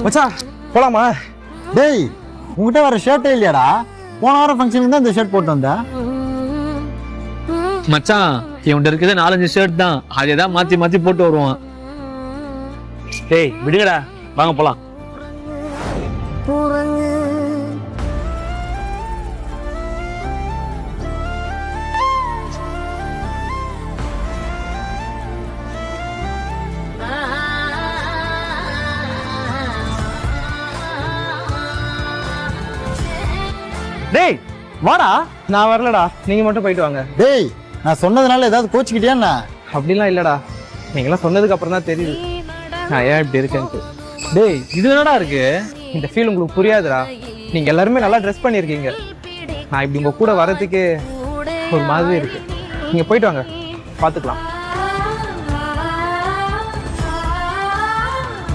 மச்சான் போலாமா? டேய் உங்ககிட்ட வர ஷர்ட்டே இல்லையாடா? போன வாரம் ஃபங்க்ஷனுக்கு தான் இந்த ஷர்ட் போட்டு வந்தேன். மச்சான் இவன்கிட்ட இருக்கிறது 4-5 ஷர்ட் தான், அதே தான் மாத்தி மாத்தி போட்டு வருவான். டேய் விடுங்கடா, வாங்க போலாம். டேய் வாடா. நான் வரலடா, நீங்க மட்டும் போயிட்டு வாங்க. டேய் நான் சொன்னதுனால ஏதாவது கோச்சிக்கிட்டியாண்ணா? அப்படிலாம் இல்லடா, நீங்களாம் சொன்னதுக்கு அப்புறம் தான் தெரியுது நான் ஏன் இப்படி இருக்கேன்ட்டு. டேய் இது என்னடா இருக்கு, இந்த ஃபீல் உங்களுக்கு புரியாதுடா. நீங்க எல்லாருமே நல்லா ட்ரெஸ் பண்ணியிருக்கீங்க, நான் இப்படி உங்க கூட வர்றதுக்கே ஒரு மாதிரி இருக்கு. நீங்க போயிட்டு வாங்க, பார்த்துக்கலாம்.